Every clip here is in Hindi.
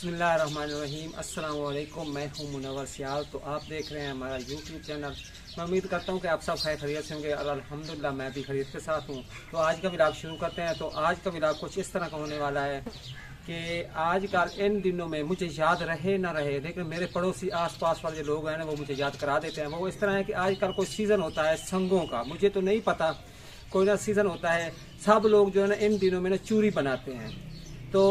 बिस्मिल्लाहिर्रहमानिर्रहीम। अस्सलाम वालेकुम। मैं हूं मुनव्वर सियाल। तो आप देख रहे हैं हमारा यूट्यूब चैनल। मैं उम्मीद करता हूं कि आप सब खैरियत से होंगे और अल्हम्दुलिल्लाह मैं भी खैरियत के साथ हूं। तो आज का व्लॉग शुरू करते हैं। तो आज का व्लॉग कुछ इस तरह का होने वाला है कि आजकल इन दिनों में मुझे याद रहे ना रहे, लेकिन मेरे पड़ोसी आस-पास वाले जो लोग हैं ना वो मुझे याद करा देते हैं। वो इस तरह है कि आजकल कोई सीज़न होता है संगों का, मुझे तो नहीं पता, कोई ना सीज़न होता है। सब लोग जो है ना इन दिनों में ना चूरी बनाते हैं। तो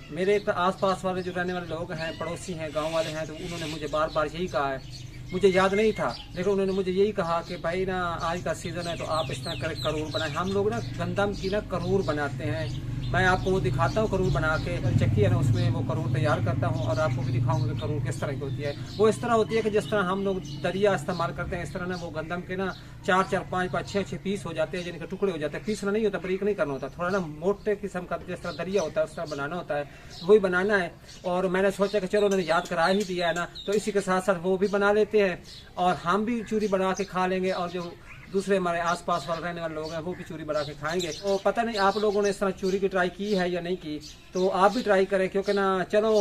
मेरे आस-पास वाले जो रहने वाले लोग हैं, पड़ोसी हैं, गांव वाले हैं, तो उन्होंने मुझे बार बार यही कहा है। मुझे याद नहीं था, लेकिन उन्होंने मुझे यही कहा कि भाई ना आज का सीज़न है तो आप इस तरह कर करूर बनाएं। हम लोग ना गंदम की ना करूर बनाते हैं। मैं आपको वो दिखाता हूँ करूर बना के, चक्की है ना उसमें वो करूर तैयार करता हूँ और आपको भी दिखाऊंगा कि करूर किस तरह की होती है। वो इस तरह होती है कि जिस तरह हम लोग दरिया इस्तेमाल करते हैं, इस तरह ना वो गंदम के ना 4-4, 5-5, 6-6 पीस हो जाते हैं, जिनके टुकड़े हो जाते हैं। पीसना नहीं होता, बारीक नहीं करना होता, थोड़ा ना मोटे किस्म का जिस तरह दरिया होता है उस तरह बनाना होता है, वही बनाना है। और मैंने सोचा कि चलो उन्होंने याद करा ही दिया है ना, तो इसी के साथ साथ वो भी बना लेते हैं और हम भी चूरी बना के खा लेंगे और जो दूसरे हमारे आसपास वाले रहने वाले लोग हैं वो भी चूरी बना के खाएंगे। तो पता नहीं आप लोगों ने इस तरह चूरी की ट्राई की है या नहीं की, तो आप भी ट्राई करें, क्योंकि ना चलो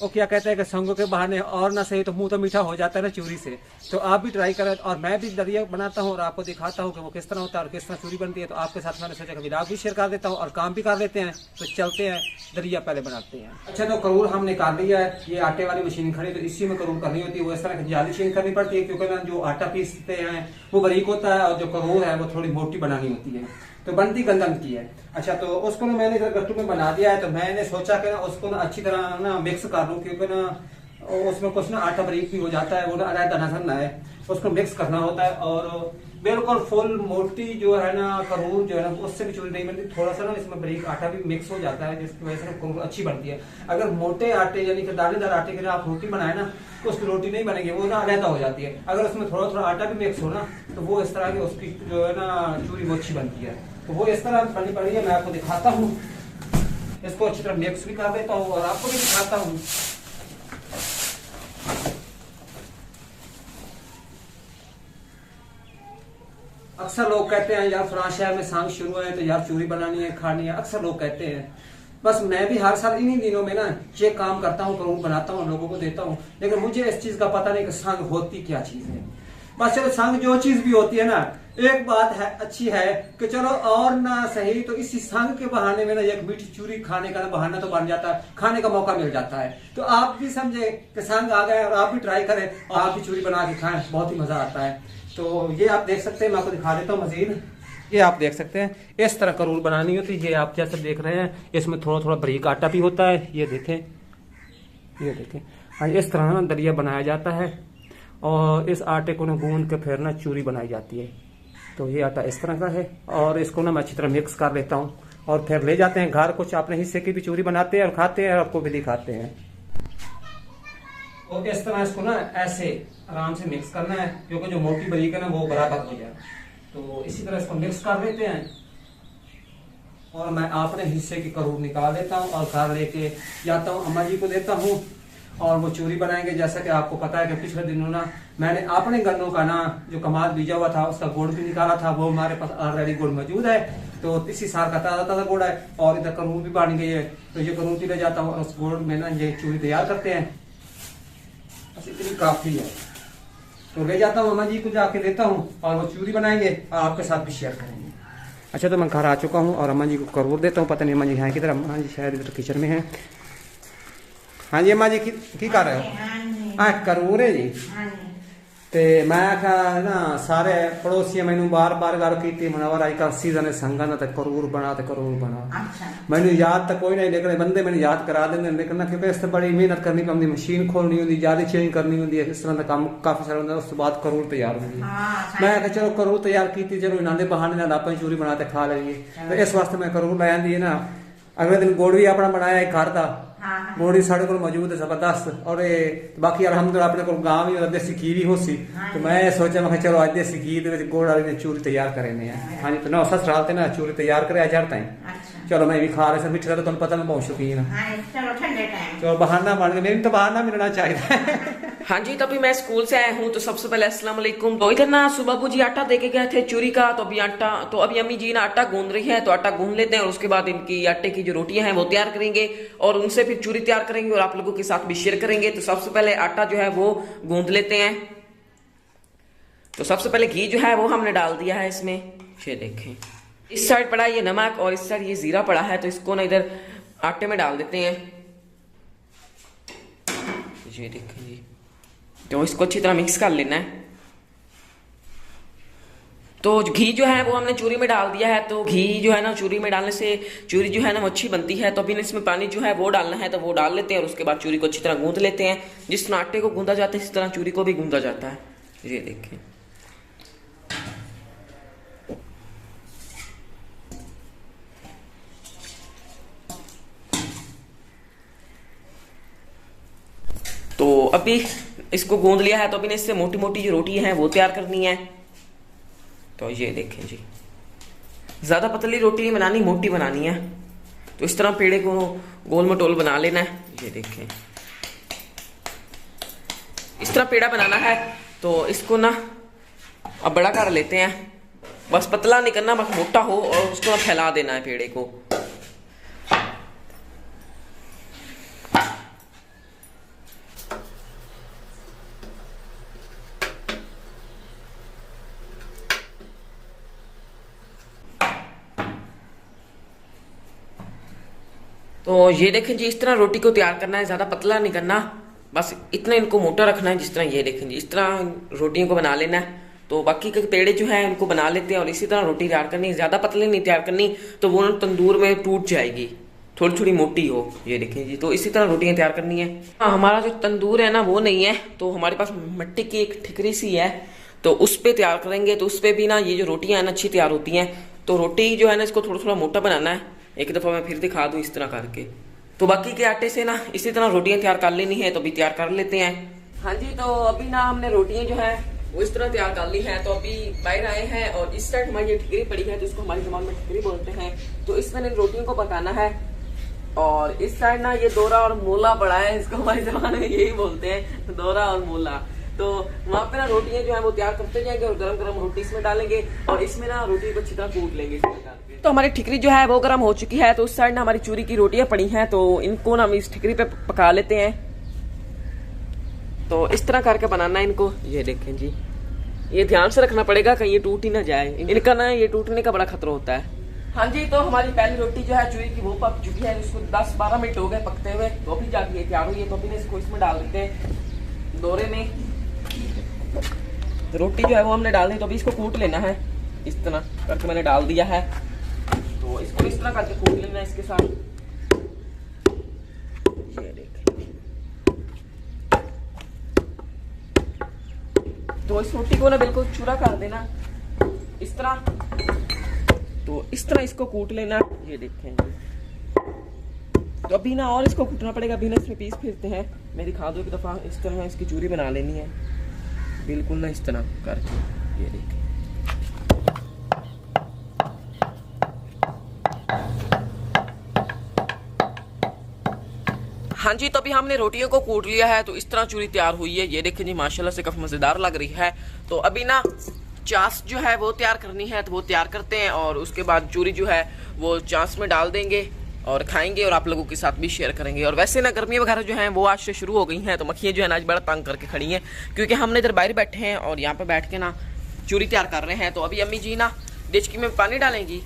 वो क्या कहते हैं कि संगों के बहाने और ना सही तो मुंह तो मीठा हो जाता है ना चूरी से। तो आप भी ट्राई करें और मैं भी दरिया बनाता हूँ और आपको दिखाता हूँ कि वो किस तरह होता है और किस तरह चूरी बनती है। तो आपके साथ मैंने सोचा कि व्लॉग भी शेयर कर देता हूँ और काम भी कर लेते हैं। तो चलते हैं, दरिया पहले बनाते हैं। अच्छा, तो करूर हम निकाल लिया है। ये आटे वाली मशीन खड़ी, तो इसी में करूर करनी होती है। वो इस तरह की जाली मशीन करनी पड़ती है, क्योंकि ना जो आटा पीसते हैं वो बारीक होता है और जो करूर है वो थोड़ी मोटी बनानी होती है। तो बनती गंदम की है। अच्छा, तो उसको ना मैंने इधर गट्टू में बना दिया है। तो मैंने सोचा कि ना उसको ना अच्छी तरह ना मिक्स कर लूं, क्योंकि ना उसमें कुछ ना आटा बारीक भी हो जाता है, वो ना अलग नजर ना है, उसको मिक्स करना होता है। और बिल्कुल फुल मोटी जो है ना करूर जो है ना उससे भी चूरी नहीं बनती, थोड़ा सा ना इसमें बारीक आटा भी मिक्स हो जाता है, जिसकी वजह से करूर अच्छी बनती है। अगर मोटे आटे यानी कि दानेदार आटे की आप रोटी बनाए ना तो उसकी रोटी नहीं बनेगी, वो ना अलहदा हो जाती है। अगर उसमें थोड़ा थोड़ा आटा भी मिक्स हो ना तो वो इस तरह की उसकी जो है ना चूरी वो अच्छी बनती है। तो वो इस तरह बनी पड़ी है, मैं आपको दिखाता हूँ। इसको अच्छी तरह मिक्स भी कर देता हूँ और आपको भी दिखाता हूँ। अक्सर लोग कहते हैं यार फलां शहर में सांग शुरू है तो यार चूरी बनानी है, खानी है, अक्सर लोग कहते हैं। बस मैं भी हर साल इन्हीं दिनों में ना ये काम करता हूँ, करूँ बनाता हूँ, लोगों को देता हूँ, लेकिन मुझे इस चीज का पता नहीं कि संग होती क्या चीज है। बस चलो संग जो चीज भी होती है ना, एक बात है अच्छी है कि चलो और ना सही तो इसी संग के बहाने में ना एक मीठी चूरी खाने का ना बहाना तो बन जाता है, खाने का मौका मिल जाता है। तो आप भी समझे कि संग आ गए और आप भी ट्राई करें और आप भी चूरी बना के खाएं, बहुत ही मजा आता है। तो ये आप देख सकते हैं, मैं आपको दिखा देता हूँ मजीद। ये आप देख सकते हैं इस तरह करूर बनानी होती है। ये आप जैसे देख रहे हैं इसमें थोड़ा थोड़ा बारीक आटा भी होता है। ये देखें, ये देखें, हाँ, इस तरह ना दरिया बनाया जाता है और इस आटे को ना गूंद के फिर ना चूरी बनाई जाती है। तो ये आटा इस तरह का है और इसको ना मैं अच्छी तरह मिक्स कर लेता हूँ और फिर ले जाते हैं घर। कुछ अपने हिस्से की भी चूरी बनाते हैं और खाते हैं और आपको भी दिखाते हैं। और इस तरह इसको ना ऐसे आराम से मिक्स करना है, क्योंकि जो मोटी बारीक है ना वो बराबर हो जाए। तो इसी तरह इसको मिक्स कर लेते हैं और मैं अपने हिस्से की करूर निकाल लेता हूँ और घर लेके जाता हूँ, अम्मा जी को देता हूँ और वो चूरी बनाएंगे। जैसा कि आपको पता है कि पिछले दिनों ना मैंने अपने गन्नों का ना जो कमाल बीजा हुआ था उसका गुड़ भी निकाला था, वो हमारे पास ऑलरेडी गुड़ मौजूद है। तो इसी साल का ताजा ताजा गुड़ है और इधर करूर भी बन गई है। तो ये करूर भी ले जाता हूँ और उस गुड़ में ना ये चूरी तैयार करते हैं। बस इतनी काफी है। तो ले जाता हूँ अम्मा जी को जाके देता हूँ और वो चूरी बनाएंगे और आपके साथ भी शेयर करेंगे। अच्छा, तो मैं घर आ चुका हूँ और अम्मा जी को करूर देता हूँ। पता नहीं अम्मा जी हैं किधर, अम्मा जी शायद इधर किचन में है। हाँ जी अम्मा जी की कर रहे हो? हाँ, करूर है जी। ते मैं आखा ना सारे पड़ोसी मैनू बार बार गल की मनवर अज कल सीजन है संगा ना करूर बना, तो करूर बना। मैनू याद तो कोई नहीं, लेकिन बंदे मैंने याद करा देंगे, लेकिन ना क्योंकि इस बड़ी मेहनत करनी पौंदी, मशीन खोलनी होंगी, जाली चेंज करनी होंगी, इस तरह का काम काफी सारा होंगे। उस बाद करूर तैयार होंगी। मैं आखा चलो करूर तैयार की, चलो इन्हों के बहाने आप चूरी बना के खा लेंगे। तो इस वास्ते मैं करूर लै आंदी है ना। अगले दिन गुड़ भी अपना बनाया है घर का, गुड़ भी साढ़े को मौजूद है जबरदस्त। और बाकी अलहमदुलिल्लाह अपने को गांव भी देसी घी भी हो सी। तो मैं सोचा मैं चलो आज देसी घी गुड़ वाली चूरी तैयार करेंगे। हाँ जी, तो ना ससुराल से ना चूरी तैयार करे आज ताई। चलो मैं भी खा रहा मिठे का, तो तुम पता मैं बहुत शौकीन है। चलो बहाना बन गया, मेरी तो बहाना मिलना चाहिए। हाँ जी, तो अभी मैं स्कूल से आया हूँ। तो सबसे पहले अस्सलाम वालेकुम। तो इधर ना सुबह अबू जी आटा देके गए थे चूरी का, तो अभी अम्मी जी ना आटा गूंद रही है, तो आटा गूंद लेते हैं और उसके बाद इनकी आटे की जो रोटियां हैं वो तैयार करेंगे और उनसे फिर चूरी तैयार करेंगे और आप लोगों के साथ भी शेयर करेंगे। तो सबसे पहले आटा जो है वो गूंद लेते हैं। तो सबसे पहले घी जो है वो हमने डाल दिया है इसमें, ये देखें। इस साइड पड़ा है ये नमक और इस साइड ये जीरा पड़ा है, तो इसको ना इधर आटे में डाल देते हैं, ये देखें जी। तो इसको अच्छी तरह मिक्स कर लेना है। तो घी जो है वो हमने चूरी में डाल दिया है। तो घी जो है ना चूरी में डालने से चूरी जो है ना वो अच्छी बनती है। तो अभी इसमें पानी जो है वो डालना है, तो वो डाल लेते हैं और उसके बाद चूरी को अच्छी तरह गूंद लेते हैं। जिस तरह आटे को गूंदा जाता है इस तरह चूरी को भी गूंदा जाता है, ये देखें। तो अभी इसको गूंद लिया है, तो अभी इससे मोटी मोटी जो रोटी है वो तैयार करनी है। तो ये देखें जी, ज्यादा पतली रोटी नहीं बनानी, मोटी बनानी है। तो इस तरह पेड़े को गोल मटोल बना लेना है, ये देखें। इस तरह पेड़ा बनाना है। तो इसको ना अब बड़ा कर लेते हैं, बस पतला नहीं करना, बस मोटा हो और उसको फैला देना है पेड़े को। तो ये देखें जी, इस तरह रोटी को तैयार करना है, ज्यादा पतला नहीं करना, बस इतना इनको मोटा रखना है। जिस तरह ये देखें जी, इस तरह रोटियों को बना लेना है। तो बाकी के पेड़े जो है उनको बना लेते हैं और इसी तरह रोटी तैयार करनी है। ज्यादा पतली नहीं तैयार करनी, तो वो तंदूर में टूट जाएगी, थोड़ी थोड़ी मोटी हो, ये देखें जी। तो इसी तरह रोटियां तैयार करनी है। हाँ, हमारा जो तंदूर है ना वो नहीं है, तो हमारे पास मिट्टी की एक ठिकरी सी है, तो उस पर तैयार करेंगे। तो उस पर भी ना ये जो रोटियां है ना अच्छी तैयार होती हैं। तो रोटी जो है ना इसको थोड़ा थोड़ा मोटा बनाना है। एक दफा मैं फिर दिखा दूं इस तरह करके। तो बाकी के आटे से ना इसी तरह रोटियां तैयार कर लेनी है, तो अभी तैयार कर लेते हैं। हाँ जी, तो अभी ना हमने रोटियां जो है वो इस तरह तैयार कर ली है। तो अभी बाहर आए हैं और इस साइड हमारी ये ठिकरी पड़ी है, तो इसको हमारी जबान में ठिकरी बोलते हैं। तो इसमें रोटियों को पकाना है। और इस साइड ना ये दोरा और मोला पड़ा है, इसको हमारी जबान में यही बोलते हैं, दोरा और मोला। तो वहां पे ना रोटियां जो है वो तैयार करते जाएंगे और गरम गरम रोटी इसमें डालेंगे और इसमें ना रोटी को अच्छी तरह कूट लेंगे। तो हमारी ठिकरी जो है वो गर्म हो चुकी है। तो उस साइड ना हमारी चूरी की रोटियां पड़ी हैं, तो इनको ना हम इस ठिकरी पे पका लेते हैं। तो इस तरह करके बनाना है इनको, ये देखें जी। ये ध्यान से रखना पड़ेगा कहीं ये टूट ही ना जाए, इनका ना ये टूटने का बड़ा खतरा होता है। हाँ जी, तो हमारी पहली रोटी जो है चूरी की वो पक चुकी है। इसको 10-12 मिनट हो गए पकते हुए, तो अभी जाके ये तैयार हुई है। तो अभी इसको इसमें डाल देते हैं दोरे में। तो रोटी जो है वो हमने डाल दी, तो अभी इसको कूट लेना है। इस तरह करके मैंने डाल दिया है, तो इसको इस तरह करके कूट लेना है इसके साथ, ये देखिए। तो इस रोटी को ना बिल्कुल चूरा कर देना इस तरह। तो इस तरह इसको कूट लेना, ये देखें। तो अभी ना और इसको कूटना पड़ेगा, अभी ना इसमें पीस फिरते हैं। मैं दिखा दूं एक दफा, इस तरह इसकी चूरी बना लेनी है बिल्कुल ना इस तरह करके, ये देखिए। हाँ जी, तो अभी हमने रोटियों को कूट लिया है। तो इस तरह चूरी तैयार हुई है, ये देखें जी, माशाल्लाह से काफी मजेदार लग रही है। तो अभी ना चास जो है वो तैयार करनी है, तो वो तैयार करते हैं और उसके बाद चूरी जो है वो चास में डाल देंगे और खाएंगे और आप लोगों के साथ भी शेयर करेंगे। और वैसे ना गर्मियाँ वगैरह जो हैं वो आज से शुरू हो गई हैं, तो मक्खियाँ जो है ना आज बड़ा तंग करके खड़ी हैं, क्योंकि हमने इधर बाहर बैठे हैं और यहाँ पे बैठ के ना चूरी तैयार कर रहे हैं। तो अभी अम्मी जी ना डेचकी में पानी डालेंगी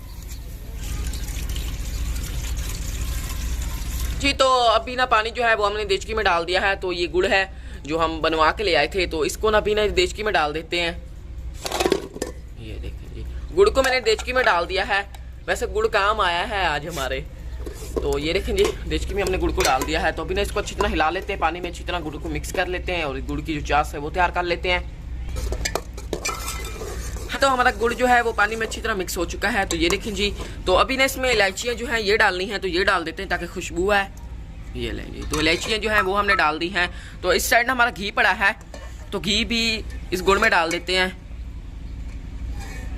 जी। तो अभी ना पानी जो है वो हमने डेचकी में डाल दिया है। तो ये गुड़ है जो हम बनवा के ले आए थे, तो इसको ना अभी ना डेचकी में डाल देते हैं, ये देखें जी। गुड़ को मैंने डेचकी में डाल दिया है। वैसे गुड़ काम आया है आज हमारे। तो ये देखें जी, डेचकी में हमने गुड़ को डाल दिया है। तो अभी ना इसको अच्छी तरह हिला लेते हैं, पानी में अच्छी तरह गुड़ को मिक्स कर लेते हैं और गुड़ की जो चास है वो तैयार कर लेते हैं। तो हमारा गुड़ जो है वो पानी में अच्छी तरह मिक्स हो चुका है। तो ये देखें जी, तो अभी ना इसमें इलायचियाँ जो हैं ये डालनी है, तो ये डाल देते हैं ताकि खुशबू है, ये लें जी। तो इलायचियाँ जो हैं वो हमने डाल दी हैं। तो इस साइड ना हमारा घी पड़ा है, तो घी भी इस गुड़ में डाल देते हैं,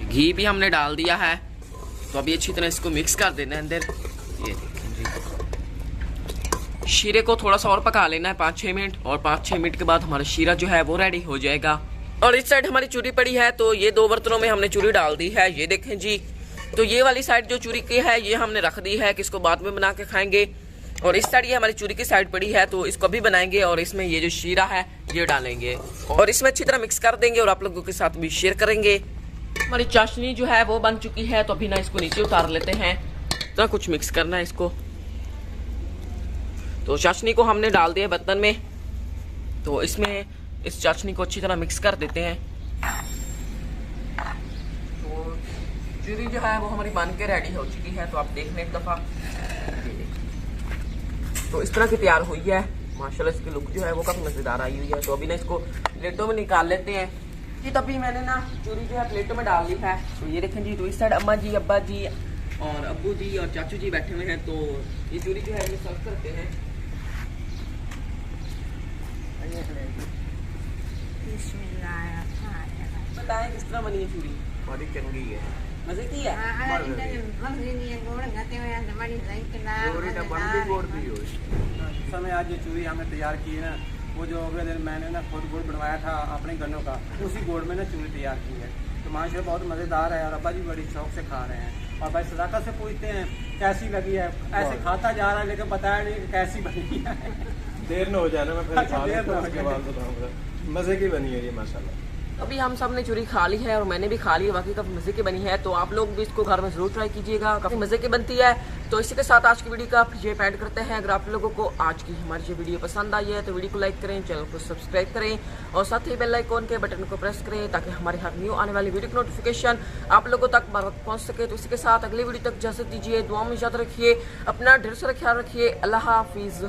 घी भी हमने डाल दिया है। तो अभी अच्छी तरह इसको मिक्स कर देना है अंदर, ये देखें जी। शीरे को थोड़ा सा और पका लेना है 5-6 मिनट, और 5-6 मिनट के बाद हमारा शीरा जो है वो रेडी हो जाएगा। और इस साइड हमारी चूरी पड़ी है, तो ये 2 बर्तनों में हमने चूरी डाल दी है, ये देखें जी। तो ये वाली साइड जो चूरी की है ये हमने रख दी है कि इसको बाद में बना के खाएंगे। और इस साइड ये हमारी चूरी की साइड पड़ी है, तो इसको भी बनाएंगे और इसमें ये जो शीरा है ये डालेंगे और इसमें अच्छी तरह मिक्स कर देंगे और आप लोगों के साथ भी शेयर करेंगे। हमारी चाशनी जो है वो बन चुकी है, तो अभी ना इसको नीचे उतार लेते हैं। इतना कुछ मिक्स करना है इसको। तो चाशनी को हमने डाल दिया बर्तन में, तो इसमें इस चाशनी को अच्छी तरह मिक्स कर देते हैं। तो चूरी जो है वो हमारी बन के रेडी हो चुकी है, तो आप देख लें एक दफ़ा। तो इस तरह की तैयार हुई है माशाल्लाह, इसकी लुक जो है वो काफ़ी मज़ेदार आई हुई है। तो अभी ना इसको प्लेटों में निकाल लेते हैं जी। तभी मैंने ना चूरी जो है प्लेटों में डाल ली है। तो ये देखें जी, तो इस साइड अम्मा जी, अब्बा जी और अब्बू जी और चाचू जी बैठे हुए हैं, तो ये चूरी जो है ये सर्व करते हैं। बताएं किस तरह बनी है चूरी? बड़ी चंगी है, मजे की है। समय आज जो चूरी हमने तैयार की है ना, वो जो अगले दिन मैंने ना खुद गुड़ बनवाया था अपने गन्नों का, उसी गुड़ में ना चूरी तैयार की है। तो माशाल्लाह बहुत मज़ेदार है और अब्बा जी बड़ी शौक से खा रहे हैं। और भाई सदाकत से पूछते हैं कैसी लगी है, ऐसे खाता जा रहा है लेकिन बताया नहीं कि कैसी बनी है। देर न हो जाए ना, मैं फिर अच्छा, खा देर न लेता हो उसके जाए। बाद बताऊंगा। मजे की बनी है ये माशाल्लाह। अभी हम सब ने चूरी खा ली है और मैंने भी खा ली है, वाकई काफ़ी मज़े की बनी है। तो आप लोग भी इसको घर में ज़रूर ट्राई कीजिएगा, काफ़ी मज़े की बनती है। तो इसी के साथ आज की वीडियो का ये एंड करते हैं। अगर आप लोगों को आज की हमारी ये वीडियो पसंद आई है तो वीडियो को लाइक करें, चैनल को सब्सक्राइब करें और साथ ही बेल आइकॉन के बटन को प्रेस करें ताकि हमारे हर न्यू आने वाली वीडियो की नोटिफिकेशन आप लोगों तक पहुँच सके। तो इसी के साथ अगली वीडियो तक इजाज़त दीजिए, दुआ में याद रखिए, अपना ढेर सारा ख्याल रखिए। अल्लाह हाफिज़।